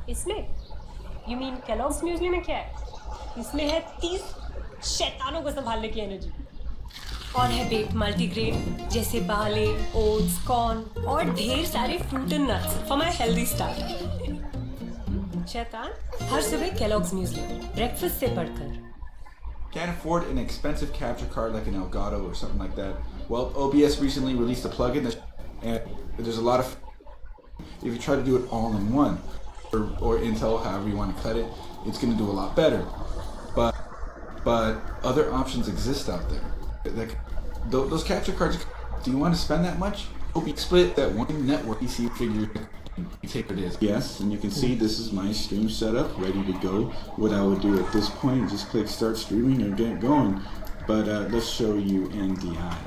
इसमें? You mean Kellogg's Muesli में क्या है? इसमें है 30 शैतानों को संभालने की एनर्जी और है बेक्ड मल्टीग्रेन जैसे बाले, ओट्स, कॉर्न और ढेर सारे fruit and nuts for my healthy start. शैतान हर सुबह Kellogg's Muesli ब्रेकफास्ट से पढ़कर। Can't afford an expensive capture card like an Elgato or something like that? Well, OBS recently released a plugin and there's a lot of, if you try to do it all in one, or Intel, however you want to cut it, it's going to do a lot better. But other options exist out there. Like those capture cards, do you want to spend that much? OBS split that one network PC figure. You take it is. Yes, and you can see this is my stream setup, ready to go. What I would do at this point, just click start streaming and get going. But let's show you NDI.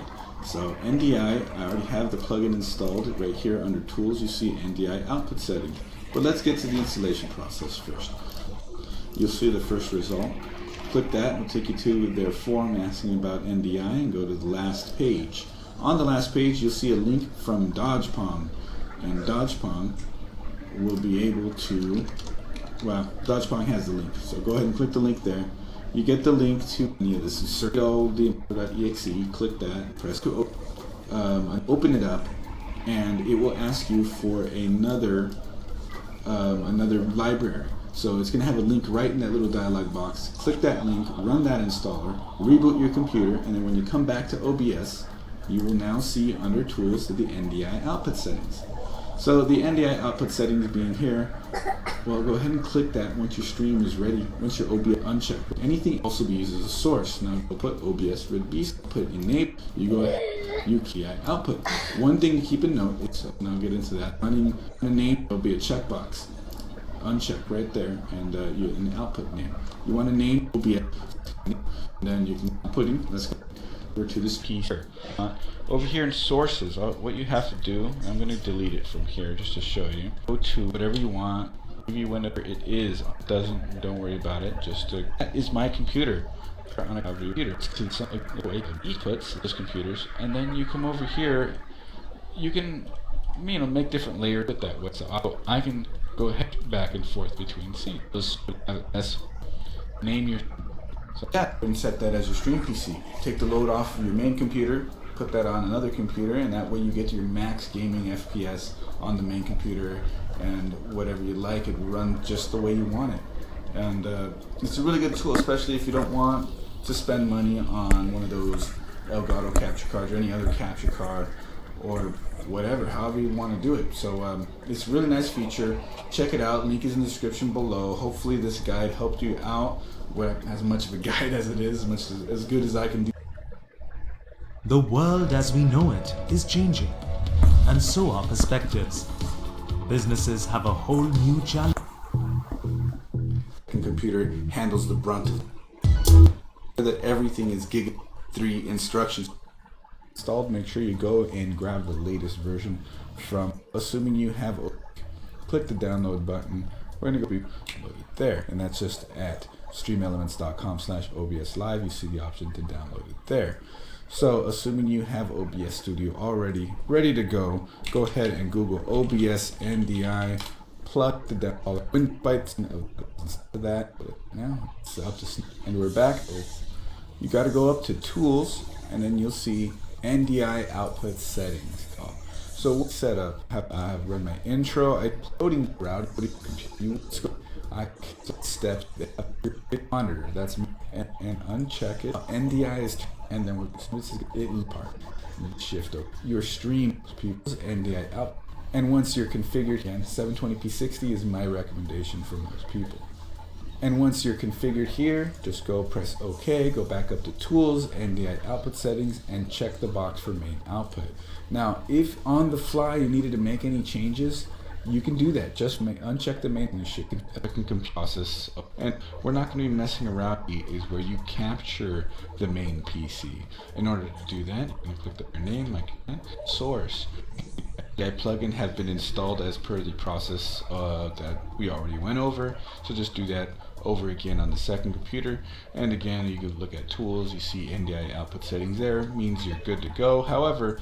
So NDI, I already have the plugin installed right here under tools. You see NDI output settings. But let's get to the installation process first. You'll see the first result. Click that, it'll take you to their forum asking about NDI and go to the last page. On the last page, you'll see a link from DodgePong. And DodgePong will be able to, well, DodgePong has the link. So go ahead and click the link there. You get the link to any of this. Circle.exe, click that, press to open it up, and it will ask you for another library. So it's going to have a link right in that little dialog box. Click that link, run that installer, reboot your computer, and then when you come back to OBS, you will now see under tools the NDI output settings. So the NDI output settings being here, well, go ahead and click that once your stream is ready, once your OBS unchecked. Anything also be used as a source. Now you'll put OBS red beast, put enable, you go ahead, UKI output. One thing to keep in note, and I'll get into that, running a name will be a checkbox. Uncheck right there, and an output name. You want to name OBS, and then you can put in, let's go over to this piece here. Over here in sources, what you have to do, I'm going to delete it from here just to show you. Go to whatever you want, maybe whenever it is, don't worry about it, that is my computer. On a computer, inputs those computers, and then you come over here, you can, make different layers with that. So I can go ahead back and forth between scenes. Name your, so that, and set that as your stream PC. Take the load off of your main computer, put that on another computer, and that way you get your max gaming FPS on the main computer, and whatever you like, it will run just the way you want it. And it's a really good tool, especially if you don't want to spend money on one of those Elgato capture cards or any other capture card or whatever, however you want to do it. So it's a really nice feature. Check it out. Link is in the description below. Hopefully this guide helped you out. Well, as much of a guide as it is, as good as I can do. The world as we know it is changing, and so are perspectives. Businesses have a whole new challenge. Computer handles the brunt of that. Everything is Giga 3 instructions installed. Make sure you go and grab the latest version from, assuming you have, click the download button. We're going to go load it there, and that's just at streamelements.com/OBS live. You see the option to download it there. So assuming you have OBS Studio already ready to go ahead and Google OBS NDI, plug the download bytes to that. Now it's up to, and we're back. You got to go up to tools, and then you'll see NDI output settings. So we'll set up, I have run my intro, loading route, I step monitor, that's and uncheck it. NDI is, and then this is it part. Shift over your stream people's NDI out. And once you're configured, again, 720p 60 is my recommendation for most people. And once you're configured here, just go press OK, go back up to Tools, NDI Output Settings, and check the box for main output. Now, if on the fly you needed to make any changes, you can do that. Just uncheck the main and you can process. And we're not going to be messing around. Is where you capture the main PC. In order to do that, you click the name, like source. That plugin has been installed as per the process that we already went over. So just do that over again on the second computer, and again you can look at tools, you see NDI output settings there, means you're good to go. However,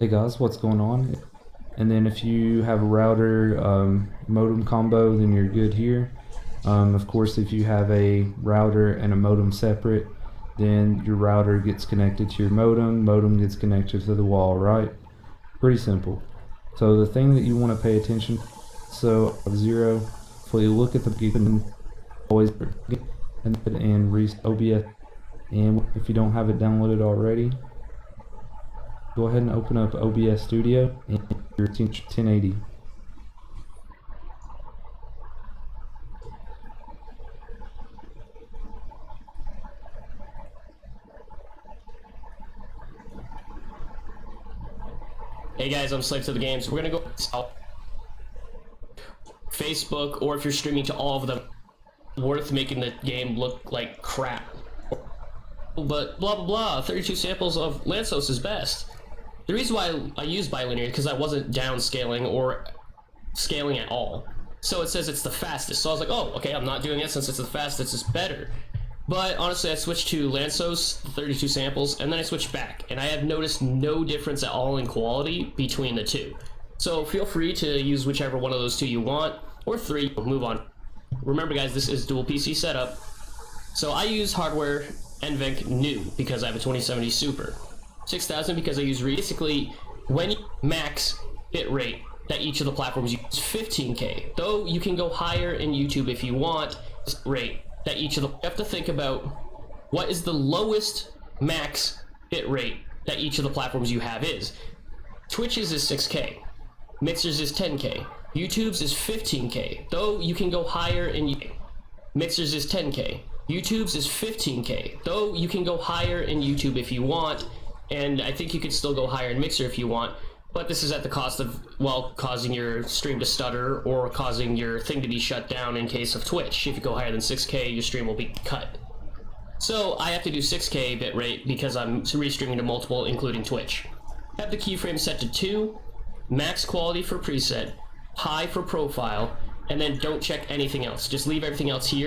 Hey guys, what's going on? And then if you have a router modem combo, then you're good here. Of course, if you have a router and a modem separate, then your router gets connected to your modem gets connected to the wall, right? Pretty simple. So the thing that you want to pay attention, so 0, if you look at the, you can always and restart OBS. And if you don't have it downloaded already, go ahead and open up OBS Studio and your 1080. Hey guys, I'm Slave to the Games. We're gonna go Facebook, or if you're streaming to all of them, worth making the game look like crap. But blah blah blah, 32 samples of Lansos is best. The reason why I use bilinear is because I wasn't downscaling or scaling at all. So it says it's the fastest. So I was like, oh, okay, I'm not doing it since it's the fastest, it's better. But honestly, I switched to Lansos, 32 samples, and then I switched back. And I have noticed no difference at all in quality between the two. So feel free to use whichever one of those two you want, or 3, move on. Remember guys, this is dual PC setup. So I use hardware NVENC new because I have a 2070 Super. 6000 because I use basically when you max bit rate that each of the platforms use 15K. Though you can go higher in YouTube if you want rate that each of the, you have to think about what is the lowest max bit rate that each of the platforms you have is. Twitch's is 6K, Mixer's is 10K, YouTube's is 15K. Though you can go higher in Mixer's is 10K. YouTube's is 15K, though you can go higher in YouTube if you want, and I think you could still go higher in Mixer if you want, but this is at the cost of, well, causing your stream to stutter or causing your thing to be shut down in case of Twitch. If you go higher than 6K, your stream will be cut. So I have to do 6K bitrate because I'm restreaming to multiple, including Twitch. Have the keyframe set to 2, max quality for preset, high for profile, and then don't check anything else. Just leave everything else here.